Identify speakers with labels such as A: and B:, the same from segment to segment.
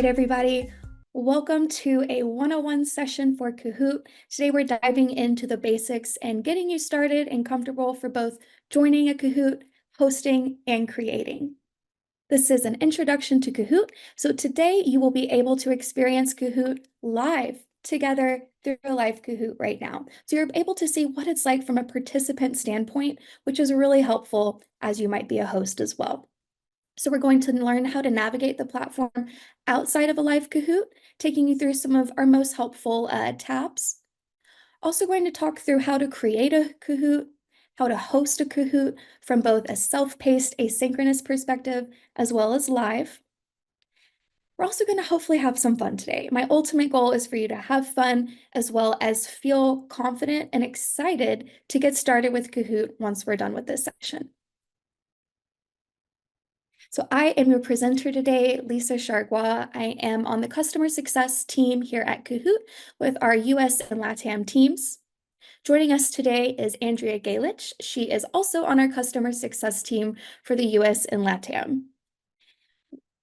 A: right, everybody. Welcome to a 101 session for Kahoot. Today we're diving into the basics and getting you started and comfortable for both joining a Kahoot, hosting, and creating. This is an introduction to Kahoot. So today you will be able to experience Kahoot live together through a live Kahoot right now. So you're able to see what it's like from a participant standpoint, which is really helpful as you might be a host as well. So we're going to learn how to navigate the platform outside of a live Kahoot, taking you through some of our most helpful tabs. Also going to talk through how to create a Kahoot, how to host a Kahoot from both a self-paced asynchronous perspective as well as live. We're also going to hopefully have some fun today. My ultimate goal is for you to have fun as well as feel confident and excited to get started with Kahoot once we're done with this session. So I am your presenter today, Lisa Chargois. I am on the customer success team here at Kahoot with our US and LATAM teams. Joining us today is Andrea Galich. She is also on our customer success team for the US and LATAM.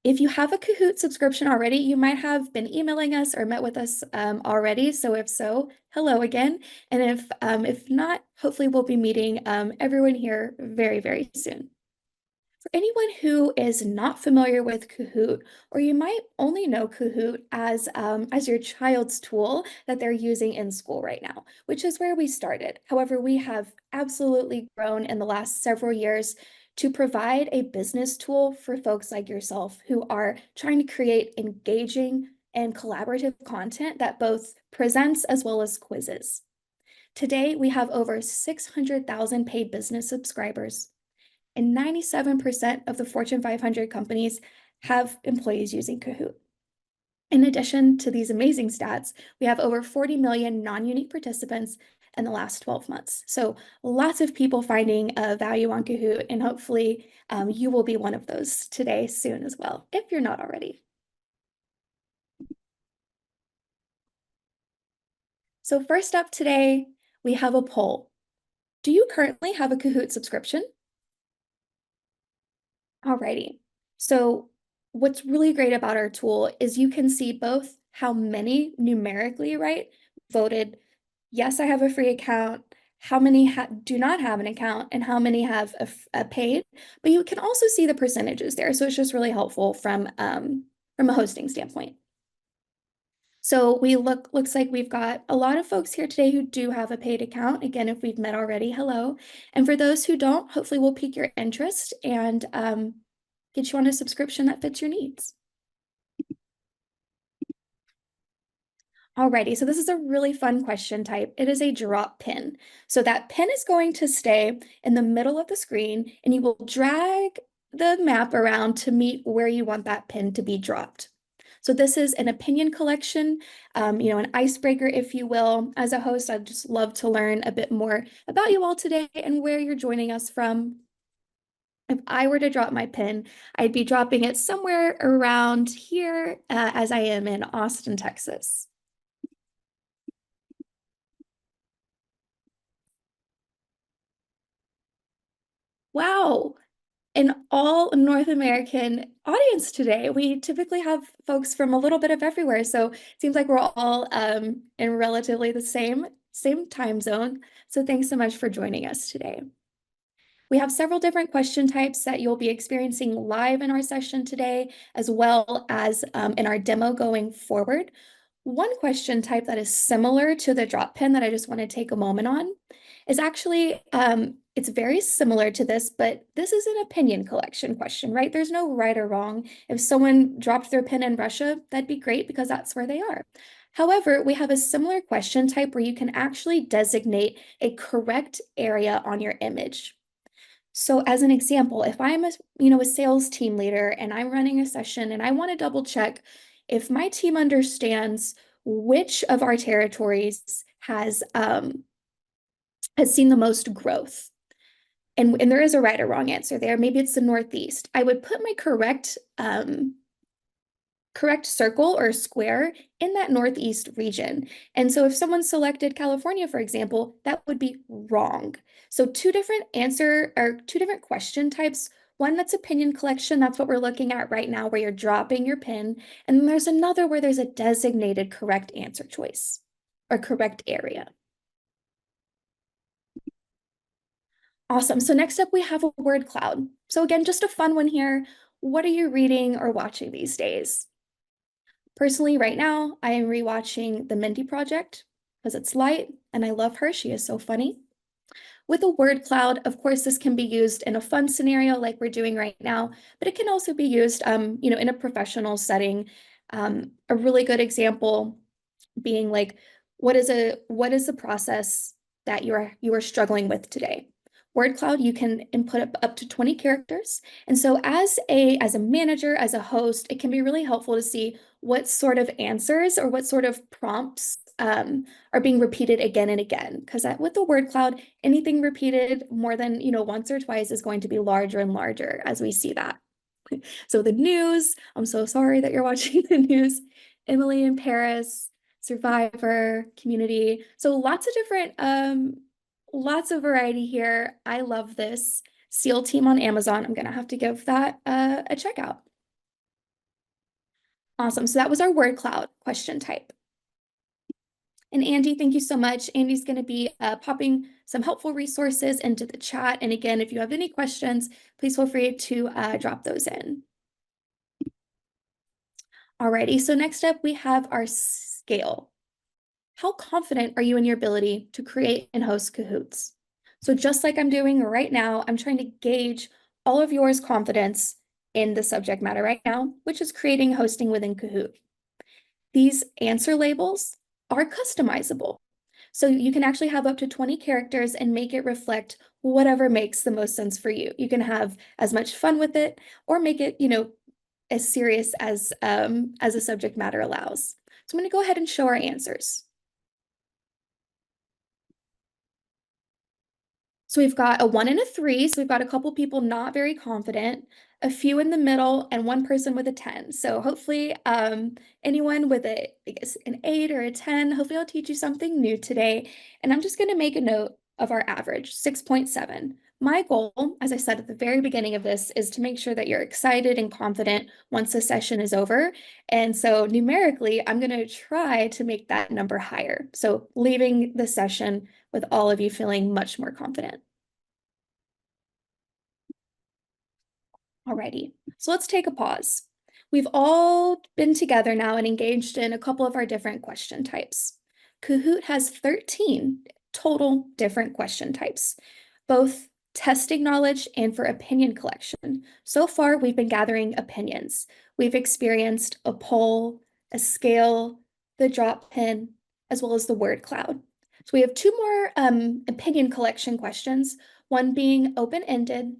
A: If you have a Kahoot subscription already, you might have been emailing us or met with us already. So if so, hello again. And if not, hopefully we'll be meeting everyone here very, very soon. For anyone who is not familiar with Kahoot, or you might only know Kahoot as your child's tool that they're using in school right now, which is where we started. However, we have absolutely grown in the last several years to provide a business tool for folks like yourself who are trying to create engaging and collaborative content that both presents as well as quizzes. Today, we have over 600,000 paid business subscribers, and 97% of the Fortune 500 companies have employees using Kahoot. In addition to these amazing stats, we have over 40 million non-unique participants in the last 12 months. So lots of people finding value on Kahoot, and hopefully you will be one of those today soon as well, if you're not already. So first up today, we have a poll. Do you currently have a Kahoot subscription? Alrighty. So what's really great about our tool is you can see both how many numerically, right, voted, yes, I have a free account, how many do not have an account, and how many have a paid, but you can also see the percentages there. So it's just really helpful from a hosting standpoint. So looks like we've got a lot of folks here today who do have a paid account. Again, if we've met already, hello. And for those who don't, hopefully we'll pique your interest and get you on a subscription that fits your needs. Alrighty, so this is a really fun question type. It is a drop pin. So that pin is going to stay in the middle of the screen, and you will drag the map around to meet where you want that pin to be dropped. So this is an opinion collection, an icebreaker, if you will. As a host, I'd just love to learn a bit more about you all today and where you're joining us from. If I were to drop my pin, I'd be dropping it somewhere around here as I am in Austin, Texas. Wow, an all North American audience today. We typically have folks from a little bit of everywhere, so it seems like we're all in relatively the same time zone. So thanks so much for joining us today. We have several different question types that you'll be experiencing live in our session today, as well as in our demo going forward. One question type that is similar to the drop pin that I just want to take a moment on is actually, it's very similar to this, but this is an opinion collection question, right? There's no right or wrong. If someone dropped their pin in Russia, that'd be great because that's where they are. However, we have a similar question type where you can actually designate a correct area on your image. So as an example, if I'm a sales team leader and I'm running a session and I want to double check if my team understands which of our territories has seen the most growth. And there is a right or wrong answer there. Maybe it's the Northeast. I would put my correct circle or square in that Northeast region. And so if someone selected California, for example, that would be wrong. So two different question types One that's opinion collection, that's what we're looking at right now, where you're dropping your pin. And then there's another where there's a designated correct answer choice or correct area. Awesome. So next up, we have a word cloud. So again, just a fun one here. What are you reading or watching these days? Personally, right now, I am rewatching The Mindy Project because it's light and I love her. She is so funny. With a word cloud, of course, this can be used in a fun scenario like we're doing right now, but it can also be used, in a professional setting. A really good example being like, what is the process that you are struggling with today? Word cloud, you can input up to 20 characters. And so as a manager, as a host, it can be really helpful to see what sort of answers or what sort of prompts are being repeated again and again. Because with the word cloud, anything repeated more than once or twice is going to be larger and larger as we see that. So the news, I'm so sorry that you're watching the news. Emily in Paris, Survivor, Community. So lots of variety here. I love this. SEAL Team on Amazon. I'm gonna have to give that a check out. Awesome. So that was our word cloud question type. And Andy, thank you so much. Andy's going to be popping some helpful resources into the chat. And again, if you have any questions, please feel free to drop those in. Alrighty, so next up we have our scale. How confident are you in your ability to create and host Kahoots? So just like I'm doing right now, I'm trying to gauge all of yours confidence in the subject matter right now, which is creating hosting within Kahoot. These answer labels are customizable. So you can actually have up to 20 characters and make it reflect whatever makes the most sense for you. You can have as much fun with it or make it, as serious as the subject matter allows. So I'm going to go ahead and show our answers. So we've got a 1 and a 3. So we've got a couple people not very confident, a few in the middle, and one person with a 10. So hopefully anyone with an 8 or a 10, hopefully I'll teach you something new today. And I'm just going to make a note of our average, 6.7. My goal, as I said at the very beginning of this, is to make sure that you're excited and confident once the session is over. And so numerically, I'm going to try to make that number higher. So leaving the session with all of you feeling much more confident. Alrighty, so let's take a pause. We've all been together now and engaged in a couple of our different question types. Kahoot has 13 total different question types, both testing knowledge and for opinion collection. So far, we've been gathering opinions. We've experienced a poll, a scale, the drop pin, as well as the word cloud. So we have two more opinion collection questions, one being open-ended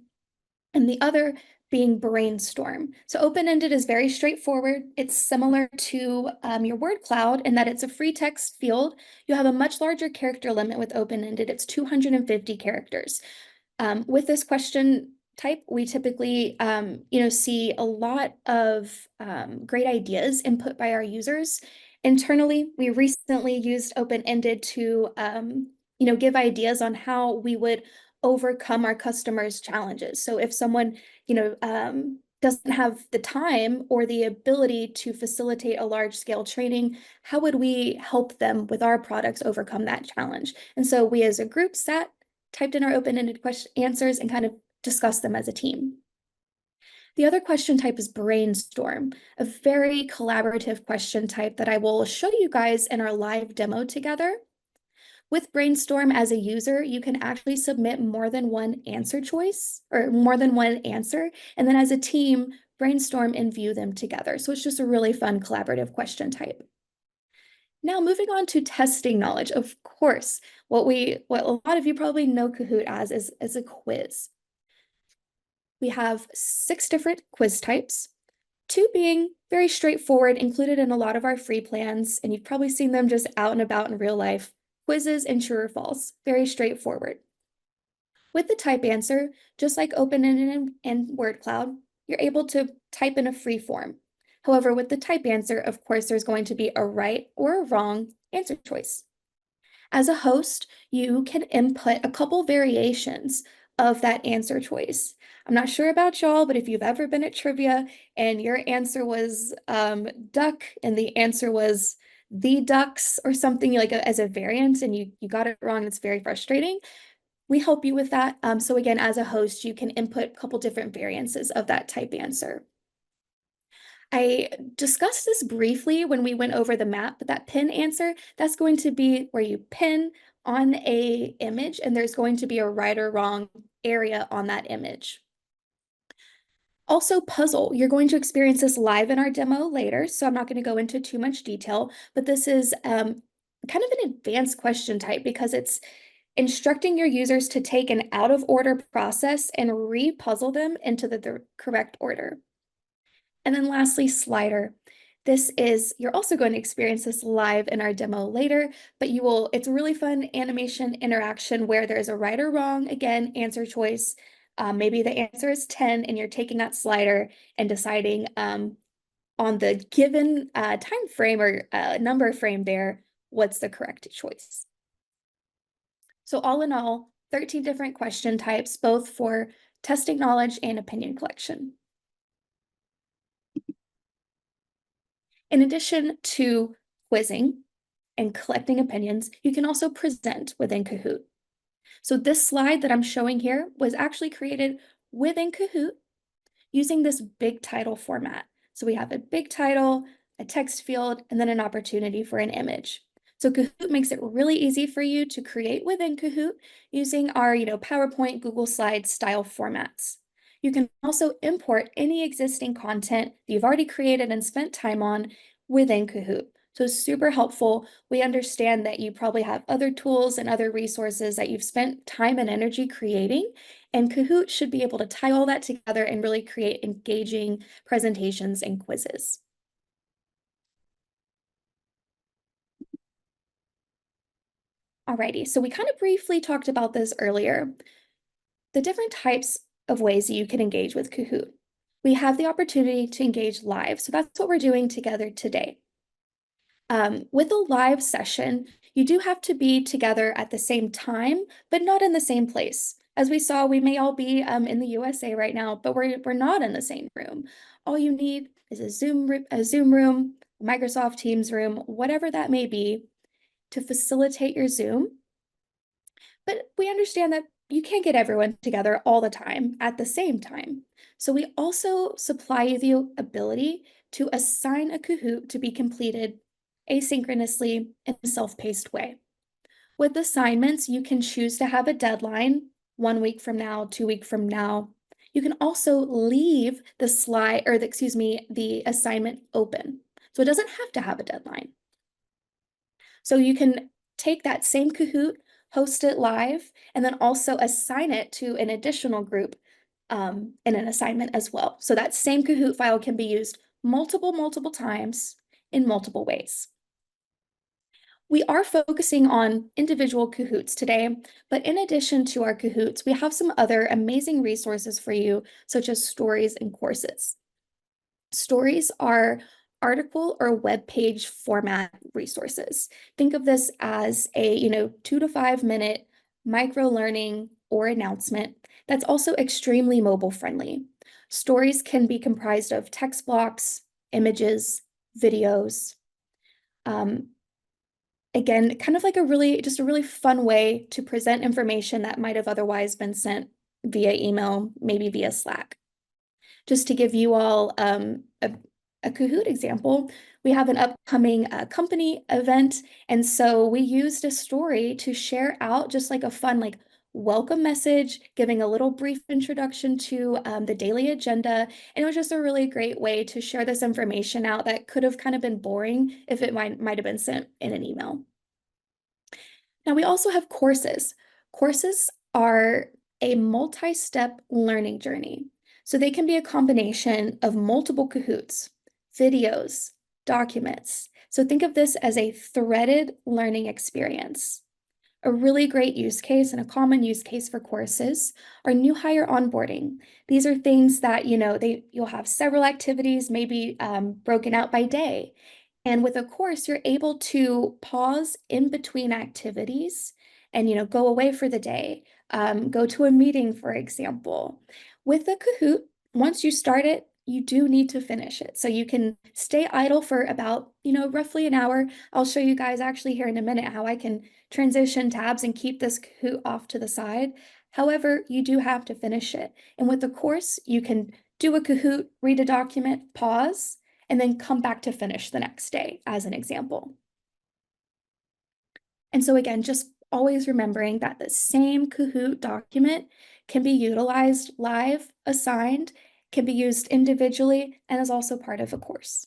A: and the other being brainstorm. So open-ended is very straightforward. It's similar to your word cloud in that it's a free text field. You have a much larger character limit with open-ended. It's 250 characters. With this question type, we typically see a lot of great ideas input by our users. Internally, we recently used open-ended to give ideas on how we would overcome our customers' challenges. So if someone doesn't have the time or the ability to facilitate a large scale training, how would we help them with our products overcome that challenge? And so we as a group sat, typed in our open-ended answers and kind of discussed them as a team. The other question type is brainstorm, a very collaborative question type that I will show you guys in our live demo together. With Brainstorm as a user, you can actually submit more than one answer choice or more than one answer. And then as a team, brainstorm and view them together. So it's just a really fun collaborative question type. Now moving on to testing knowledge. Of course, what a lot of you probably know Kahoot as is a quiz. We have 6 different quiz types, 2 being very straightforward, included in a lot of our free plans, and you've probably seen them just out and about in real life. Quizzes and true or false, very straightforward. With the type answer, just like open-ended and word cloud, you're able to type in a free form. However, with the type answer, of course, there's going to be a right or a wrong answer choice. As a host, you can input a couple variations of that answer choice. I'm not sure about y'all, but if you've ever been at trivia and your answer was duck and the answer was the ducks or something like as a variant and you got it wrong, it's very frustrating. We help you with that. So again, as a host, you can input a couple different variances of that type answer. I discussed this briefly when we went over the map, but that pin answer, that's going to be where you pin on a image and there's going to be a right or wrong area on that image. Also, puzzle. You're going to experience this live in our demo later, so I'm not going to go into too much detail, but this is kind of an advanced question type because it's instructing your users to take an out of order process and re-puzzle them into the correct order. And then lastly, slider. You're also going to experience this live in our demo later, but it's a really fun animation interaction where there's a right or wrong, again, answer choice. Maybe the answer is 10 and you're taking that slider and deciding on the given time frame or number frame there, what's the correct choice. So all in all, 13 different question types, both for testing knowledge and opinion collection. In addition to quizzing and collecting opinions, you can also present within Kahoot. So this slide that I'm showing here was actually created within Kahoot using this big title format. So we have a big title, a text field, and then an opportunity for an image. So Kahoot makes it really easy for you to create within Kahoot using our PowerPoint, Google Slides style formats. You can also import any existing content that you've already created and spent time on within Kahoot. So super helpful. We understand that you probably have other tools and other resources that you've spent time and energy creating, and Kahoot should be able to tie all that together and really create engaging presentations and quizzes. Alrighty, so we kind of briefly talked about this earlier. The different types of ways that you can engage with Kahoot. We have the opportunity to engage live, so that's what we're doing together today. With a live session, you do have to be together at the same time, but not in the same place. As we saw, we may all be in the USA right now, but we're not in the same room. All you need is a Zoom room, Microsoft Teams room, whatever that may be, to facilitate your Zoom. But we understand that you can't get everyone together all the time at the same time. So we also supply you the ability to assign a Kahoot to be completed asynchronously in a self-paced way. With assignments, you can choose to have a deadline 1 week from now, 2 weeks from now. You can also leave the the assignment open. So it doesn't have to have a deadline. So you can take that same Kahoot, host it live, and then also assign it to an additional group in an assignment as well. So that same Kahoot file can be used multiple times in multiple ways. We are focusing on individual Kahoots today, but in addition to our Kahoots, we have some other amazing resources for you, such as stories and courses. Stories are article or web page format resources. Think of this as a 2 to 5 minute micro learning or announcement that's also extremely mobile friendly. Stories can be comprised of text blocks, images, videos. Again, kind of like a really fun way to present information that might have otherwise been sent via email, maybe via Slack. Just to give you all a Kahoot example, we have an upcoming company event, and so we used a story to share out just like a fun welcome message, giving a little brief introduction to the daily agenda, and it was just a really great way to share this information out that could have kind of been boring if it might have been sent in an email. Now we also have courses. Courses are a multi-step learning journey. So they can be a combination of multiple Kahoots, videos, documents. So think of this as a threaded learning experience. A really great use case and a common use case for courses are new hire onboarding. These are things that, you'll have several activities, maybe broken out by day. And with a course, you're able to pause in between activities and, go away for the day. go to a meeting, for example. With a Kahoot, once you start it, you do need to finish it. So you can stay idle for about, roughly an hour. I'll show you guys actually here in a minute how I can transition tabs and keep this Kahoot off to the side. However, you do have to finish it. And with the course, you can do a Kahoot, read a document, pause, and then come back to finish the next day, as an example. And so again, just always remembering that the same Kahoot document can be utilized live, assigned, can be used individually, and is also part of a course.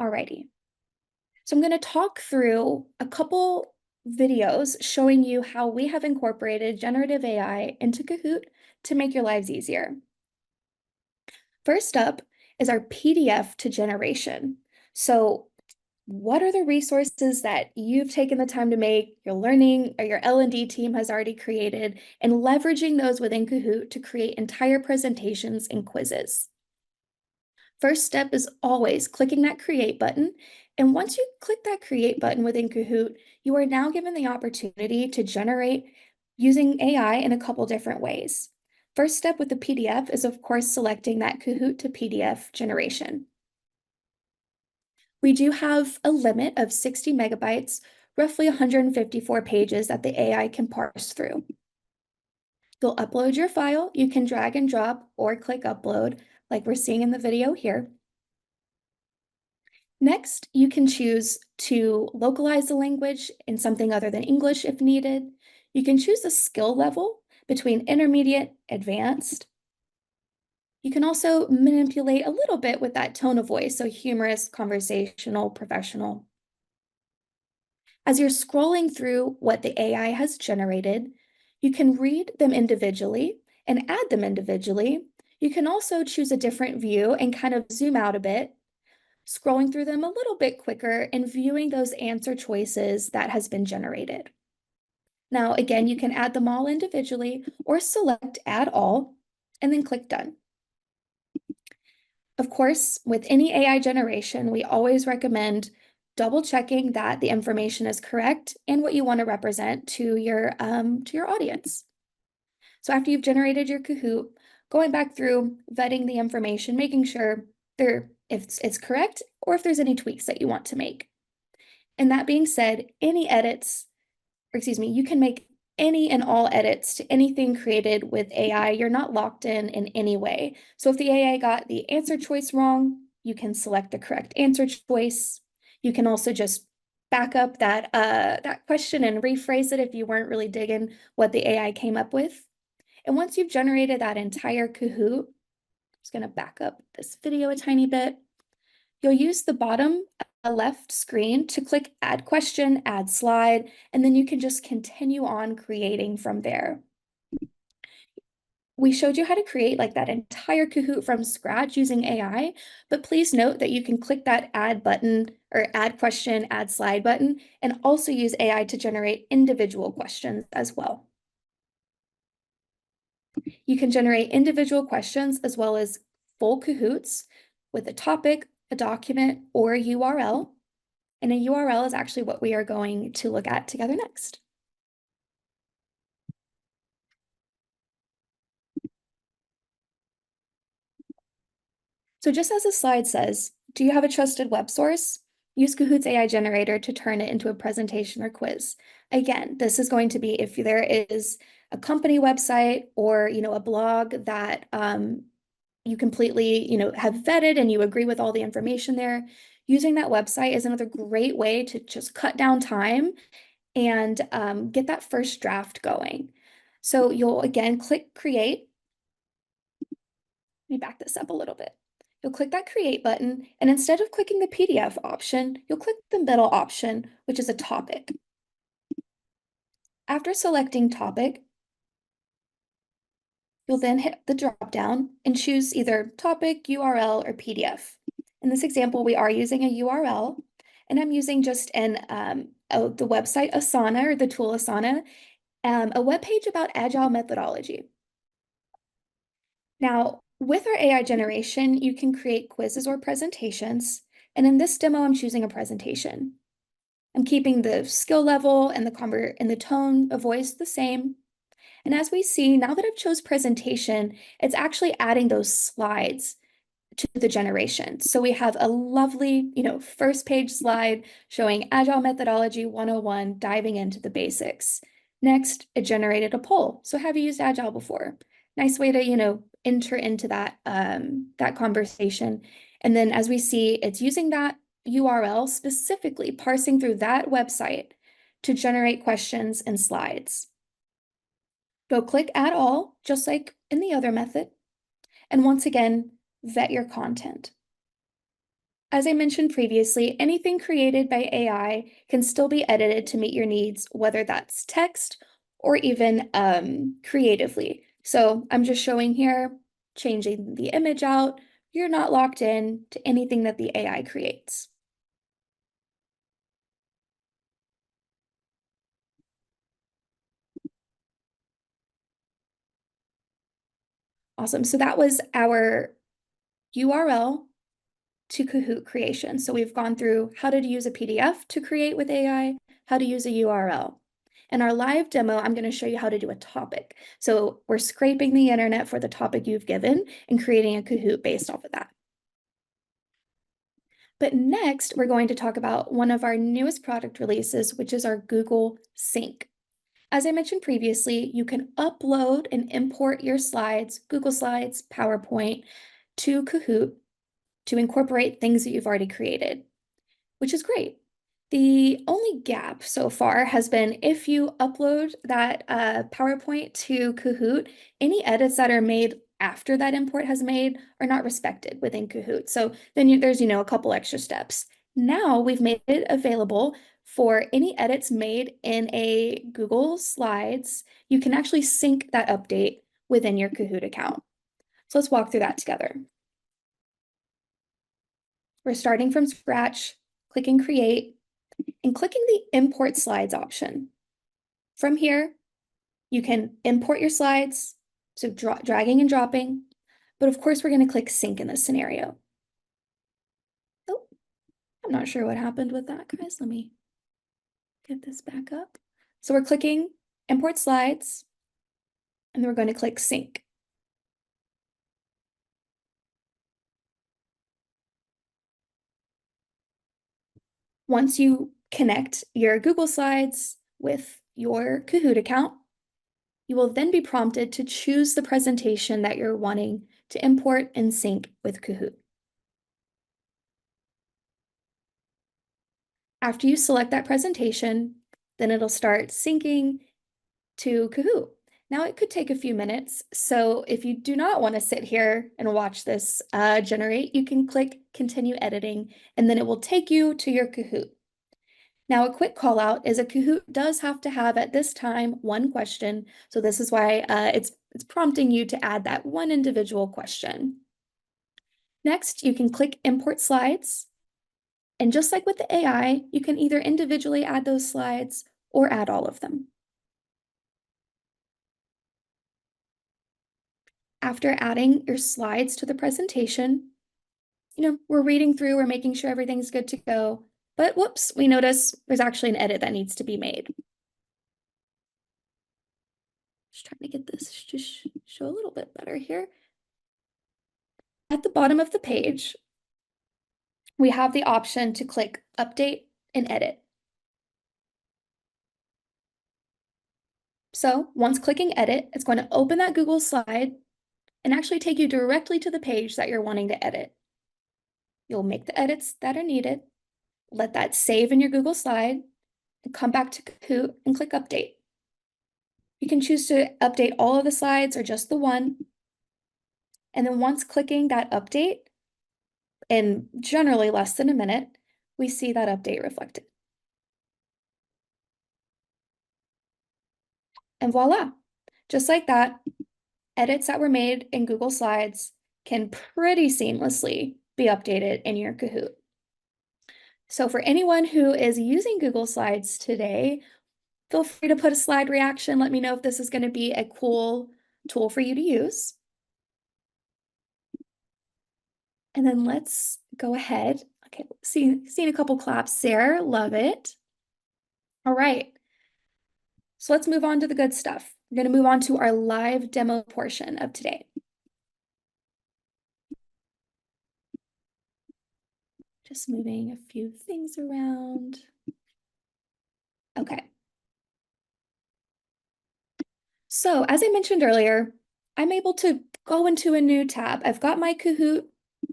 A: Alrighty. So I'm going to talk through a couple videos showing you how we have incorporated generative AI into Kahoot to make your lives easier. First up is our PDF to generation. So what are the resources that you've taken the time to make, your learning or your L&D team has already created, and leveraging those within Kahoot to create entire presentations and quizzes? First step is always clicking that create button. And once you click that create button within Kahoot, you are now given the opportunity to generate using AI in a couple different ways. First step with the PDF is, of course, selecting that Kahoot to PDF generation. We do have a limit of 60 megabytes, roughly 154 pages that the AI can parse through. You'll upload your file. You can drag and drop or click upload like we're seeing in the video here. Next, you can choose to localize the language in something other than English if needed. You can choose the skill level between intermediate, advanced. You can also manipulate a little bit with that tone of voice, so humorous, conversational, professional. As you're scrolling through what the AI has generated, you can read them individually and add them individually. You can also choose a different view and kind of zoom out a bit, scrolling through them a little bit quicker and viewing those answer choices that has been generated. Now, again, you can add them all individually or select add all and then click done. Of course, with any AI generation, we always recommend double checking that the information is correct and what you want to represent to your audience. So after you've generated your Kahoot, going back through, vetting the information, making sure if it's correct or if there's any tweaks that you want to make. And that being said, you can make any and all edits to anything created with AI. You're not locked in any way. So if the AI got the answer choice wrong, you can select the correct answer choice. You can also just back up that question and rephrase it if you weren't really digging what the AI came up with. And once you've generated that entire Kahoot, I'm just going to back up this video a tiny bit. You'll use the bottom left screen to click Add Question, Add Slide, and then you can just continue on creating from there. We showed you how to create like that entire Kahoot from scratch using AI, but please note that you can click that Add button or Add Question, Add Slide button, and also use AI to generate individual questions as well. You can generate individual questions as well as full Kahoots with a topic, a document, or a URL. And a URL is actually what we are going to look at together next. So just as the slide says, do you have a trusted web source? Use Kahoot's AI generator to turn it into a presentation or quiz. Again, this is going to be if there is a company website or a blog that you completely have vetted and you agree with all the information there. Using that website is another great way to just cut down time and get that first draft going. So you'll again click create. Let me back this up a little bit. You'll click that create button, and instead of clicking the PDF option, you'll click the middle option, which is a topic. After selecting topic, you'll then hit the drop down and choose either topic, URL, or PDF. In this example, we are using a URL, and I'm using just the website Asana or the tool Asana, a web page about agile methodology. Now, with our AI generation, you can create quizzes or presentations. And in this demo, I'm choosing a presentation. I'm keeping the skill level and the tone of voice the same. And as we see, now that I've chose presentation, it's actually adding those slides to the generation. So we have a lovely, first page slide showing Agile Methodology 101, diving into the basics. Next, it generated a poll. So have you used Agile before? Nice way to, enter into that conversation. And then as we see, it's using that URL, specifically parsing through that website to generate questions and slides. Go click Add All, just like in the other method. And once again, vet your content. As I mentioned previously, anything created by AI can still be edited to meet your needs, whether that's text or even creatively. So I'm just showing here, changing the image out. You're not locked in to anything that the AI creates. Awesome. So that was our URL to Kahoot creation. So we've gone through how to use a PDF to create with AI, how to use a URL. In our live demo, I'm going to show you how to do a topic. So we're scraping the internet for the topic you've given and creating a Kahoot based off of that. But next, we're going to talk about one of our newest product releases, which is our Google Sync. As I mentioned previously, you can upload and import your slides, Google Slides, PowerPoint, to Kahoot to incorporate things that you've already created, which is great. The only gap so far has been if you upload that PowerPoint to Kahoot, any edits that are made after that import has made are not respected within Kahoot. So then there's, a couple extra steps. Now we've made it available for any edits made in a Google Slides. You can actually sync that update within your Kahoot account. So let's walk through that together. We're starting from scratch, clicking Create, and clicking the Import Slides option. From here, you can import your slides, so dragging and dropping, but of course we're going to click Sync in this scenario. Oh, I'm not sure what happened with that, guys. Let me get this back up. So we're clicking Import Slides, and then we're going to click Sync. Once you connect your Google Slides with your Kahoot account, you will then be prompted to choose the presentation that you're wanting to import and sync with Kahoot. After you select that presentation, then it'll start syncing to Kahoot. Now it could take a few minutes, so if you do not want to sit here and watch this generate, you can click Continue Editing, and then it will take you to your Kahoot. Now, a quick call out is a Kahoot does have to have at this time one question. So this is why it's prompting you to add that one individual question. Next, you can click Import Slides. And just like with the AI, you can either individually add those slides or add all of them. After adding your slides to the presentation, we're reading through, we're making sure everything's good to go. But whoops, we notice there's actually an edit that needs to be made. Just trying to get this to show a little bit better here. At the bottom of the page, we have the option to click Update and Edit. So once clicking Edit, it's going to open that Google slide and actually take you directly to the page that you're wanting to edit. You'll make the edits that are needed, let that save in your Google slide, and come back to Kahoot and click Update. You can choose to update all of the slides or just the one. And then once clicking that update, in generally less than a minute, we see that update reflected. And voila, just like that, edits that were made in Google Slides can pretty seamlessly be updated in your Kahoot. So for anyone who is using Google Slides today, feel free to put a slide reaction. Let me know if this is going to be a cool tool for you to use. And then let's go ahead. Okay, seeing a couple claps there. Love it. All right, so let's move on to the good stuff. We're going to move on to our live demo portion of today. Just moving a few things around. Okay. So as I mentioned earlier, I'm able to go into a new tab. I've got my Kahoot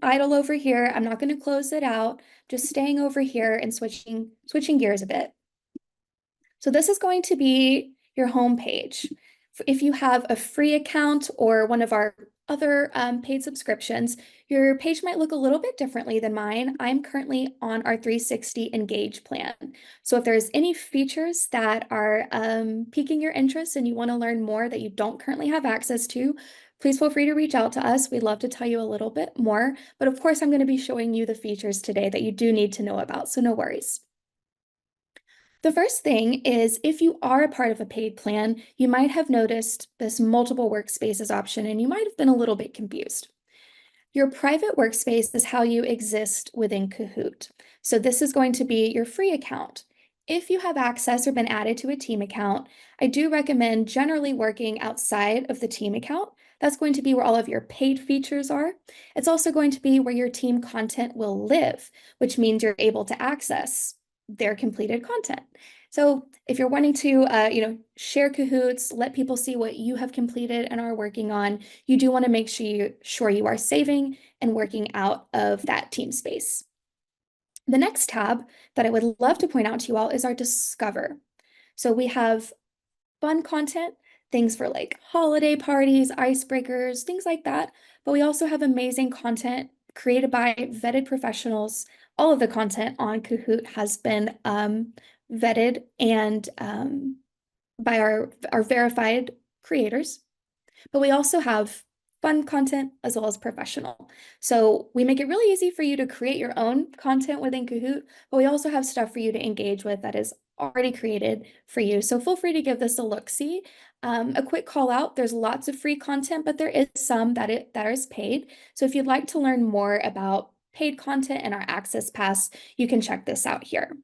A: idle over here. I'm not going to close it out, just staying over here and switching gears a bit. So this is going to be your home page. If you have a free account or one of our other paid subscriptions, your page might look a little bit differently than mine. I'm currently on our 360 Engage plan. So if there's any features that are piquing your interest and you want to learn more that you don't currently have access to, please feel free to reach out to us. We'd love to tell you a little bit more. But of course, I'm going to be showing you the features today that you do need to know about, so no worries. The first thing is if you are a part of a paid plan, you might have noticed this multiple workspaces option and you might have been a little bit confused. Your private workspace is how you exist within Kahoot. So this is going to be your free account. If you have access or been added to a team account, I do recommend generally working outside of the team account. That's going to be where all of your paid features are. It's also going to be where your team content will live, which means you're able to access their completed content. So if you're wanting to, share Kahoots, let people see what you have completed and are working on, you do want to make sure you are saving and working out of that team space. The next tab that I would love to point out to you all is our Discover. So we have fun content, things for like holiday parties, icebreakers, things like that. But we also have amazing content created by vetted professionals. All of the content on Kahoot has been vetted and by our verified creators. But we also have fun content as well as professional. So we make it really easy for you to create your own content within Kahoot, but we also have stuff for you to engage with that is already created for you. So feel free to give this a look-see. A quick call out, there's lots of free content, but there is some that is paid. So if you'd like to learn more about paid content and our Access Pass, you can check this out here.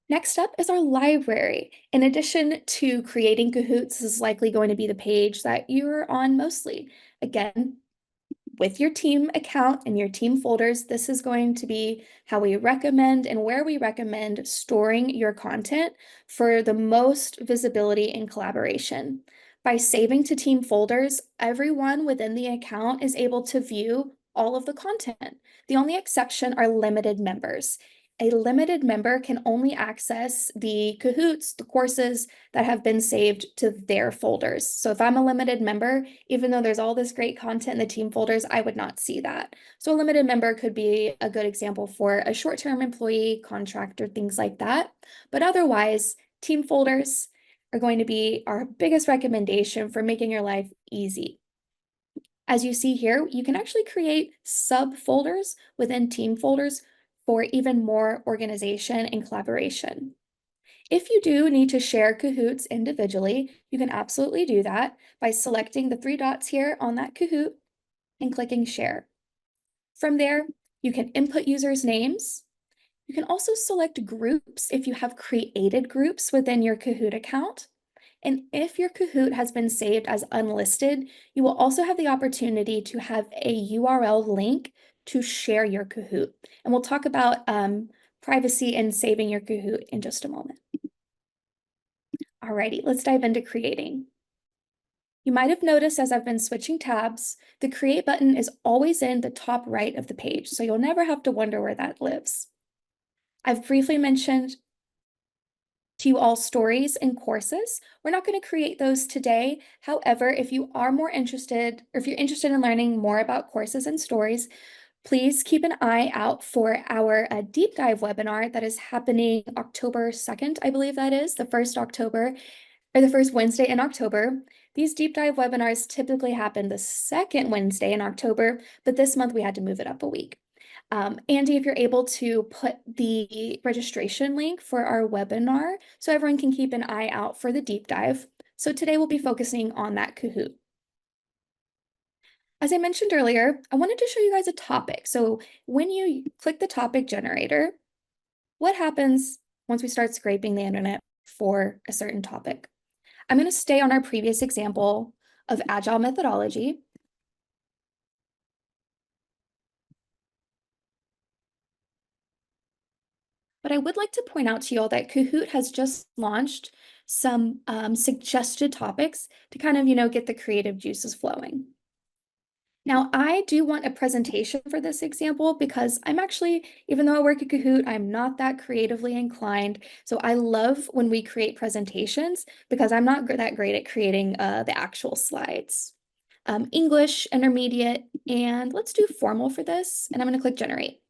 A: Next up is our library. In addition to creating Kahoots, this is likely going to be the page that you're on mostly. Again, with your team account and your team folders, this is going to be how we recommend and where we recommend storing your content for the most visibility and collaboration. By saving to team folders, everyone within the account is able to view all of the content. The only exception are limited members. A limited member can only access the Kahoots, the courses that have been saved to their folders. So if I'm a limited member, even though there's all this great content in the team folders, I would not see that. So a limited member could be a good example for a short-term employee, contractor, things like that. But otherwise, team folders are going to be our biggest recommendation for making your life easy. As you see here, you can actually create subfolders within team folders for even more organization and collaboration. If you do need to share Kahoots individually, you can absolutely do that by selecting the three dots here on that Kahoot and clicking Share. From there, you can input users' names. You can also select groups if you have created groups within your Kahoot account. And if your Kahoot has been saved as unlisted, you will also have the opportunity to have a URL link to share your Kahoot. And we'll talk about privacy and saving your Kahoot in just a moment. Alrighty, let's dive into creating. You might have noticed as I've been switching tabs, the Create button is always in the top right of the page, so you'll never have to wonder where that lives. I've briefly mentioned to you all stories and courses. We're not going to create those today. However, if you are more interested, or if you're interested in learning more about courses and stories, please keep an eye out for our deep dive webinar that is happening October 2nd, I believe that is, the first Wednesday in October. These deep dive webinars typically happen the second Wednesday in October, but this month we had to move it up a week. Andy, if you're able to put the registration link for our webinar so everyone can keep an eye out for the deep dive. So today we'll be focusing on that Kahoot. As I mentioned earlier, I wanted to show you guys a topic. So when you click the topic generator, what happens once we start scraping the internet for a certain topic. I'm going to stay on our previous example of agile methodology. But I would like to point out to you all that Kahoot has just launched some suggested topics to kind of, get the creative juices flowing. Now, I do want a presentation for this example because I'm actually, even though I work at Kahoot, I'm not that creatively inclined. So I love when we create presentations because I'm not that great at creating the actual slides. English, intermediate, and let's do formal for this. And I'm going to click generate.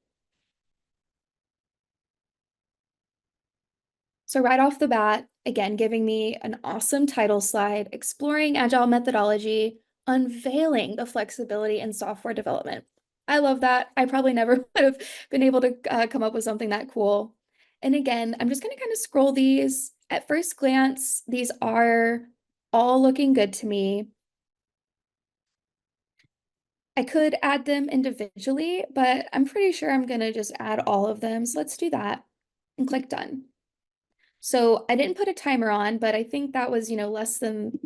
A: So right off the bat, again, giving me an awesome title slide, exploring agile methodology, unveiling the flexibility in software development. I love that. I probably never would have been able to come up with something that cool. And again, I'm just going to kind of scroll these. At first glance, these are all looking good to me. I could add them individually, but I'm pretty sure I'm going to just add all of them. So let's do that and click done. So I didn't put a timer on, but I think that was, less than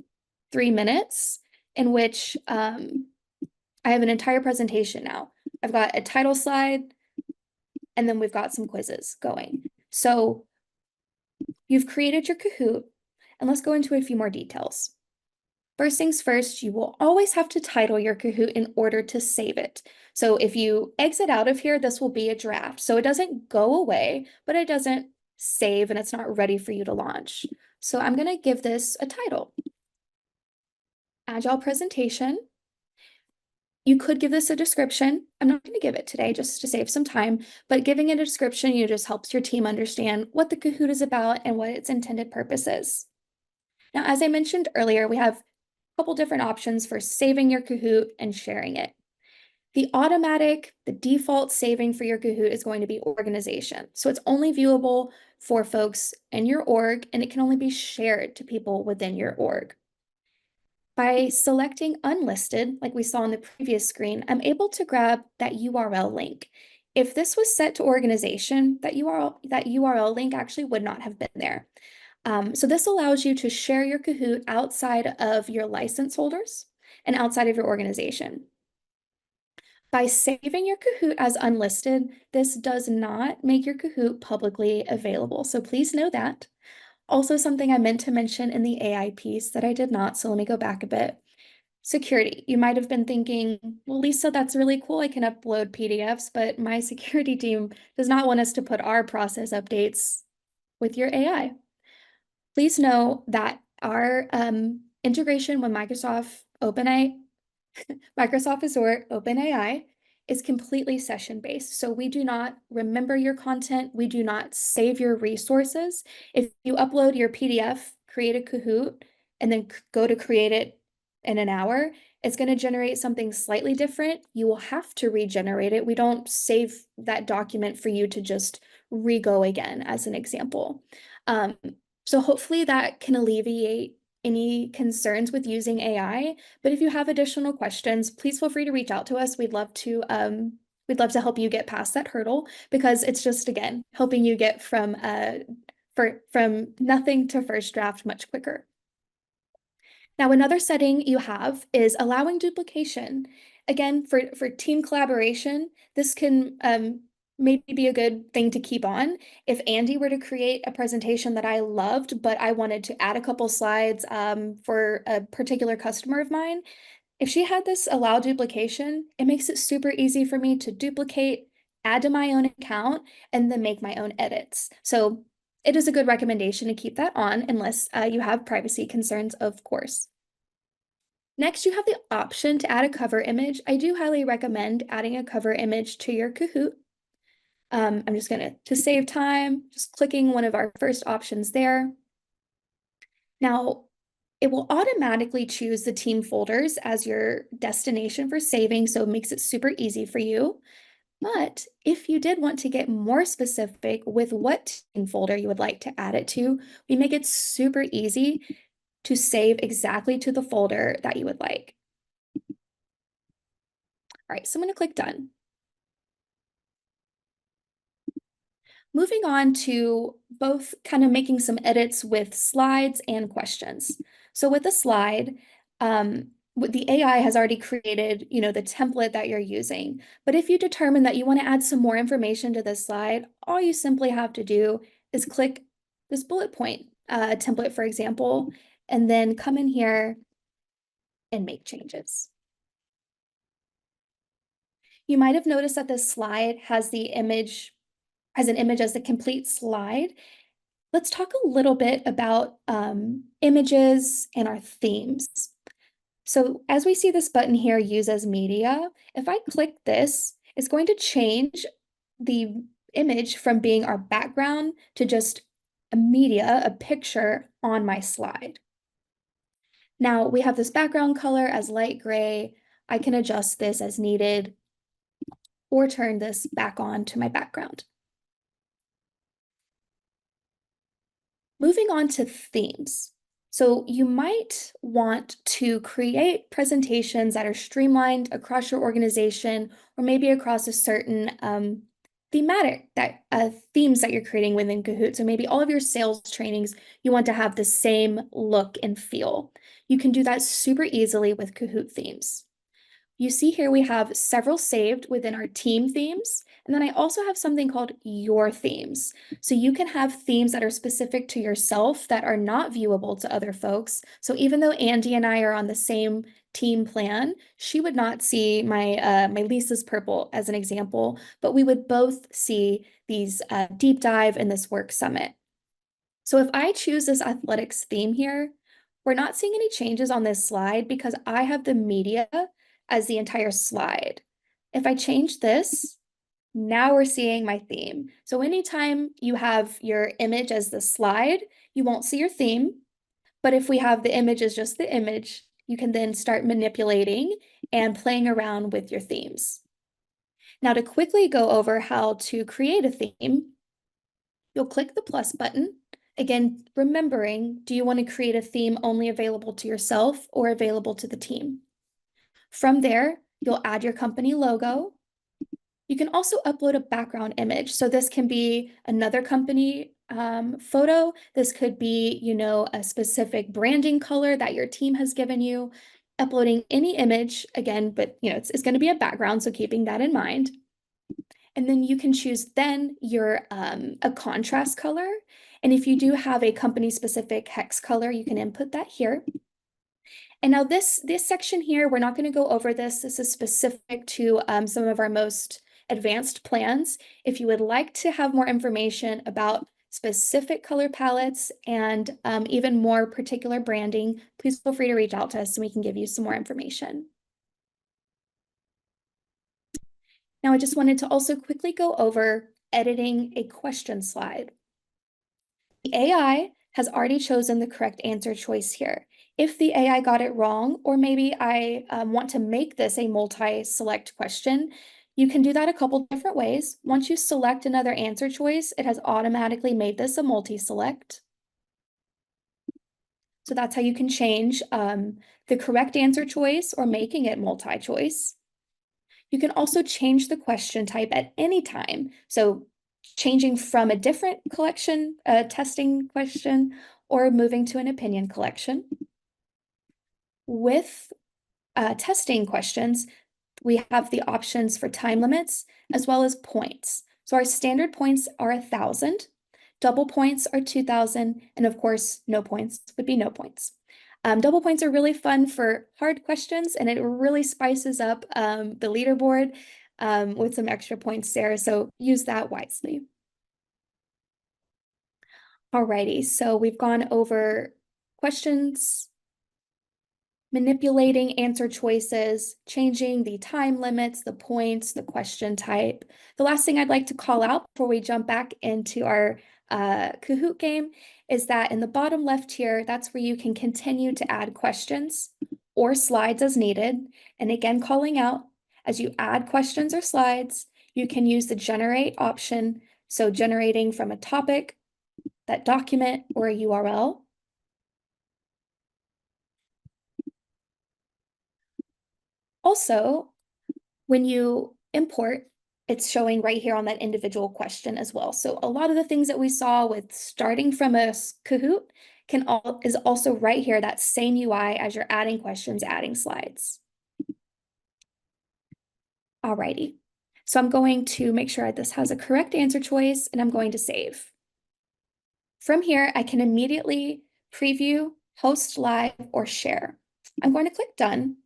A: 3 minutes in which I have an entire presentation now. I've got a title slide, and then we've got some quizzes going. So you've created your Kahoot, and let's go into a few more details. First things first, you will always have to title your Kahoot in order to save it. So if you exit out of here, this will be a draft. So it doesn't go away, but it doesn't save and it's not ready for you to launch. So I'm going to give this a title. Agile presentation. You could give this a description. I'm not going to give it today just to save some time, but giving it a description, just helps your team understand what the Kahoot is about and what its intended purpose is. Now, as I mentioned earlier, we have couple different options for saving your Kahoot and sharing it. The default saving for your Kahoot is going to be organization. So it's only viewable for folks in your org, and it can only be shared to people within your org. By selecting unlisted, like we saw on the previous screen, I'm able to grab that URL link. If this was set to organization, that URL link actually would not have been there. So this allows you to share your Kahoot outside of your license holders and outside of your organization. By saving your Kahoot as unlisted, this does not make your Kahoot publicly available. So please know that. Also, something I meant to mention in the AI piece that I did not, so let me go back a bit. Security. You might have been thinking, well, Lisa, that's really cool. I can upload PDFs, but my security team does not want us to put our process updates with your AI. Please know that our integration with Microsoft Azure OpenAI is completely session-based. So we do not remember your content. We do not save your resources. If you upload your PDF, create a Kahoot, and then go to create it in an hour, it's going to generate something slightly different. You will have to regenerate it. We don't save that document for you to just re-go again, as an example. So hopefully that can alleviate any concerns with using AI. But if you have additional questions, please feel free to reach out to us. We'd love to help you get past that hurdle because it's just, again, helping you get from nothing to first draft much quicker. Now, another setting you have is allowing duplication. Again, for team collaboration, this can maybe be a good thing to keep on. If Andy were to create a presentation that I loved, but I wanted to add a couple slides for a particular customer of mine, if she had this allow duplication, it makes it super easy for me to duplicate, add to my own account, and then make my own edits. So it is a good recommendation to keep that on unless you have privacy concerns, of course. Next, you have the option to add a cover image. I do highly recommend adding a cover image to your Kahoot. I'm just to save time, just clicking one of our first options there. Now, it will automatically choose the team folders as your destination for saving, so it makes it super easy for you. But if you did want to get more specific with what team folder you would like to add it to, we make it super easy to save exactly to the folder that you would like. All right, so I'm going to click done. Moving on to both kind of making some edits with slides and questions. So with a slide, the AI has already created, the template that you're using. But if you determine that you want to add some more information to this slide, all you simply have to do is click this bullet point template, for example, and then come in here and make changes. You might have noticed that this slide has an image as the complete slide. Let's talk a little bit about images and our themes. So as we see this button here, use as media, if I click this, it's going to change the image from being our background to just a picture on my slide. Now we have this background color as light gray. I can adjust this as needed or turn this back on to my background. Moving on to themes. So you might want to create presentations that are streamlined across your organization or maybe across a certain thematic themes that you're creating within Kahoot. So maybe all of your sales trainings, you want to have the same look and feel. You can do that super easily with Kahoot themes. You see here we have several saved within our team themes. And then I also have something called your themes. So you can have themes that are specific to yourself that are not viewable to other folks. So even though Andy and I are on the same team plan, she would not see my Lisa's purple as an example, but we would both see these deep dive in this work summit. So if I choose this athletics theme here, we're not seeing any changes on this slide because I have the media as the entire slide. If I change this, now we're seeing my theme. So anytime you have your image as the slide, you won't see your theme. But if we have the image as just the image, you can then start manipulating and playing around with your themes. Now to quickly go over how to create a theme, you'll click the plus button. Again, remembering, do you want to create a theme only available to yourself or available to the team? From there, you'll add your company logo. You can also upload a background image. So this can be another company photo. This could be, a specific branding color that your team has given you. Uploading any image, again, but it's going to be a background, so keeping that in mind. And then you can choose then a contrast color. And if you do have a company specific hex color, you can input that here. And now this section here, we're not going to go over this. This is specific to some of our most advanced plans. If you would like to have more information about specific color palettes and even more particular branding, please feel free to reach out to us and we can give you some more information. Now, I just wanted to also quickly go over editing a question slide. The AI has already chosen the correct answer choice here. If the AI got it wrong, or maybe I want to make this a multi-select question, you can do that a couple different ways. Once you select another answer choice, it has automatically made this a multi-select. So that's how you can change the correct answer choice or making it multi-choice. You can also change the question type at any time. So changing from a different collection, a testing question, or moving to an opinion collection. With testing questions, we have the options for time limits as well as points. So our standard points are 1,000, double points are 2,000, and of course, no points would be no points. Double points are really fun for hard questions, and it really spices up the leaderboard with some extra points there, so use that wisely. Alrighty, so we've gone over questions, manipulating answer choices, changing the time limits, the points, the question type. The last thing I'd like to call out before we jump back into our Kahoot game is that in the bottom left here, that's where you can continue to add questions or slides as needed. And again, calling out, as you add questions or slides, you can use the generate option. So generating from a topic, that document, or a URL. Also, when you import, it's showing right here on that individual question as well. So a lot of the things that we saw with starting from a Kahoot is also right here, that same UI as you're adding questions, adding slides. Alrighty. So I'm going to make sure this has a correct answer choice, and I'm going to save. From here, I can immediately preview, host live, or share. I'm going to click done,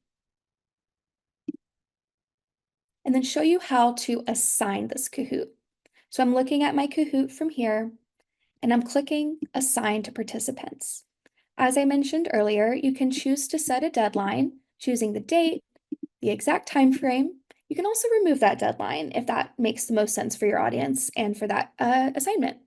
A: and then show you how to assign this Kahoot. So I'm looking at my Kahoot from here, and I'm clicking Assign to Participants. As I mentioned earlier, you can choose to set a deadline, choosing the date, the exact time frame. You can also remove that deadline if that makes the most sense for your audience and for that assignment.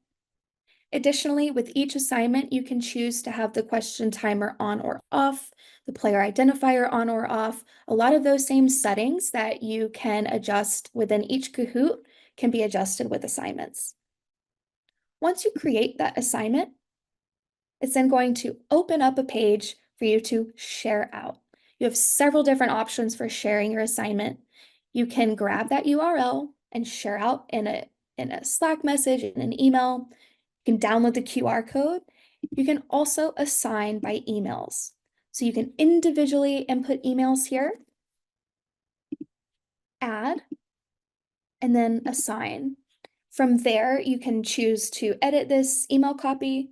A: Additionally, with each assignment, you can choose to have the question timer on or off, the player identifier on or off. A lot of those same settings that you can adjust within each Kahoot can be adjusted with assignments. Once you create that assignment, it's then going to open up a page for you to share out. You have several different options for sharing your assignment. You can grab that URL and share out in a Slack message, in an email. You can download the QR code. You can also assign by emails. So you can individually input emails here, add, and then assign. From there, you can choose to edit this email copy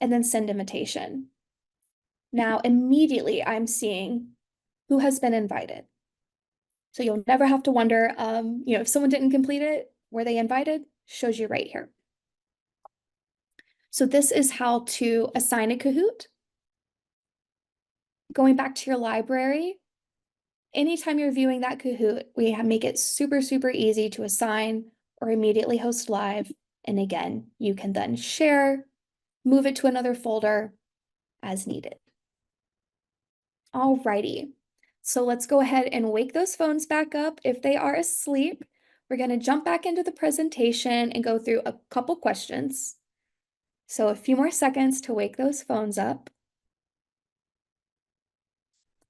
A: and then send invitation. Now, immediately I'm seeing who has been invited. So you'll never have to wonder, if someone didn't complete it, were they invited? Shows you right here. So this is how to assign a Kahoot. Going back to your library, anytime you're viewing that Kahoot, we make it super, super easy to assign or immediately host live. And again, you can then share, move it to another folder as needed. Alrighty, so let's go ahead and wake those phones back up if they are asleep. We're going to jump back into the presentation and go through a couple questions. So a few more seconds to wake those phones up.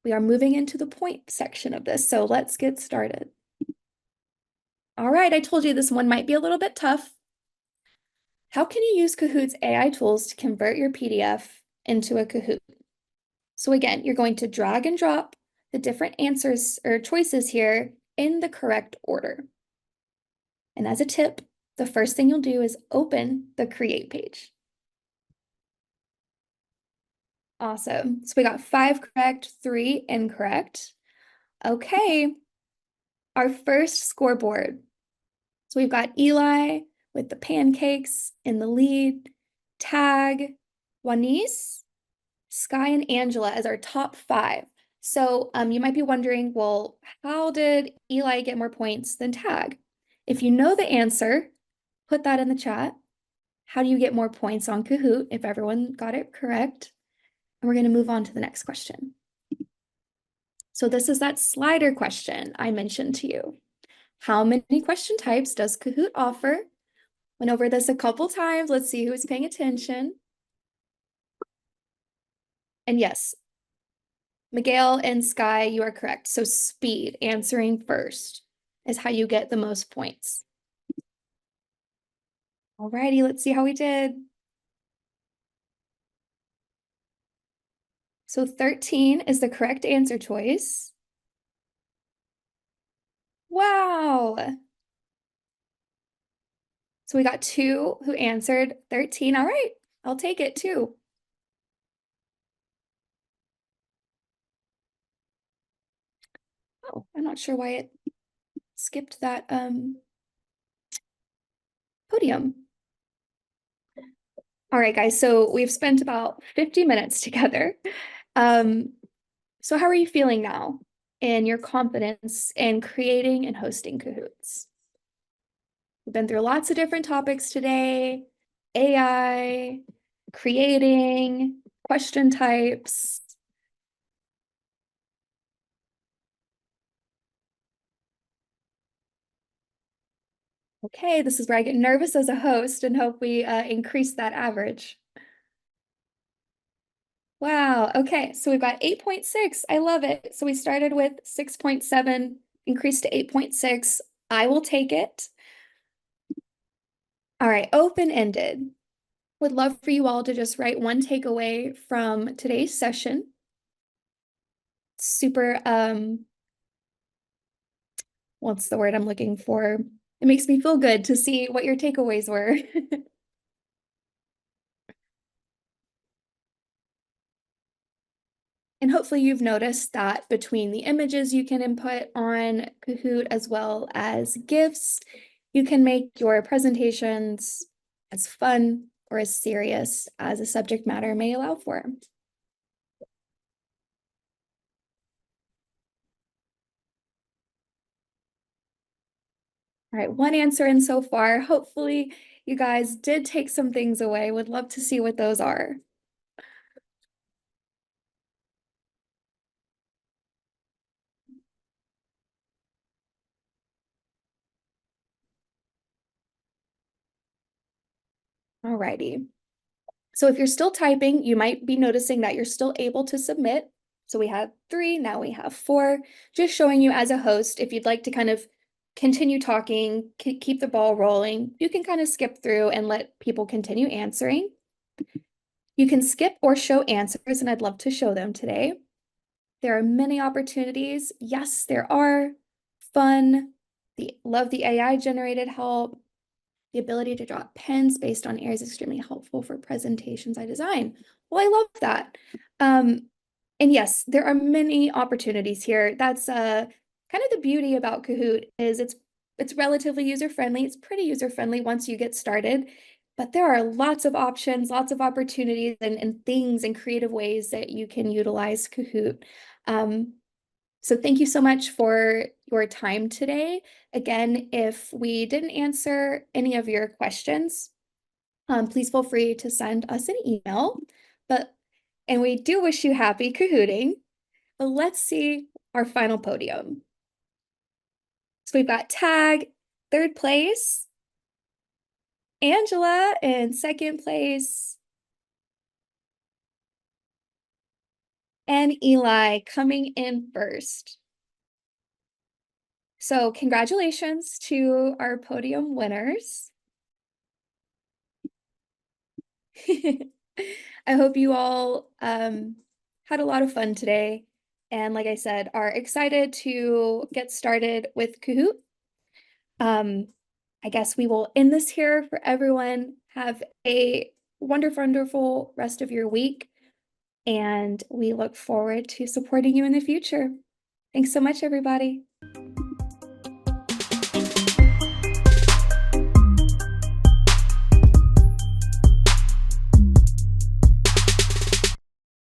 A: We are moving into the point section of this, so let's get started. All right, I told you this one might be a little bit tough. How can you use Kahoot's AI tools to convert your PDF into a Kahoot? So again, you're going to drag and drop the different answers or choices here in the correct order. And as a tip, the first thing you'll do is open the Create page. Awesome. So we got 5 correct, 3 incorrect. Okay, our first scoreboard. So we've got Eli with the pancakes in the lead, Tag, Juanice, Sky, and Angela as our top 5. So you might be wondering, well, how did Eli get more points than Tag? If you know the answer, put that in the chat. How do you get more points on Kahoot if everyone got it correct? And we're going to move on to the next question. So this is that slider question I mentioned to you. How many question types does Kahoot offer? Went over this a couple times. Let's see who's paying attention. And yes, Miguel and Sky, you are correct. So speed, answering first, is how you get the most points. Alrighty, let's see how we did. So 13 is the correct answer choice. Wow. So we got 2 who answered 13. All right, I'll take it too. Oh, I'm not sure why it skipped that podium. All right, guys, so we've spent about 50 minutes together. So how are you feeling now in your confidence in creating and hosting Kahoots? We've been through lots of different topics today: AI, creating, question types. Okay, this is where I get nervous as a host and hope we increase that average. Wow, okay, so we've got 8.6. I love it. So we started with 6.7, increased to 8.6. I will take it. All right, open-ended. Would love for you all to just write one takeaway from today's session. Super, what's the word I'm looking for? It makes me feel good to see what your takeaways were. And hopefully you've noticed that between the images you can input on Kahoot as well as GIFs, you can make your presentations as fun or as serious as a subject matter may allow for. All right, one answer in so far. Hopefully you guys did take some things away. Would love to see what those are. All righty. So if you're still typing, you might be noticing that you're still able to submit. So we have 3, now we have 4, just showing you as a host, if you'd like to kind of continue talking, keep the ball rolling, you can kind of skip through and let people continue answering. You can skip or show answers, and I'd love to show them today. There are many opportunities. Yes, there are. Fun. Love the AI generated help. The ability to draw pens based on areas is extremely helpful for presentations I design. Well, I love that. And yes, there are many opportunities here. That's kind of the beauty about Kahoot is it's relatively user-friendly. It's pretty user-friendly once you get started, but there are lots of options, lots of opportunities and things and creative ways that you can utilize Kahoot. So thank you so much for your time today. Again, if we didn't answer any of your questions, please feel free to send us an email. And we do wish you happy Kahooting. But let's see our final podium. So we've got Tag, 3rd place, Angela in 2nd place, and Eli coming in 1st. So congratulations to our podium winners. I hope you all had a lot of fun today. And like I said, are excited to get started with Kahoot. I guess we will end this here for everyone. Have a wonderful, wonderful rest of your week. And we look forward to supporting you in the future. Thanks so much, everybody.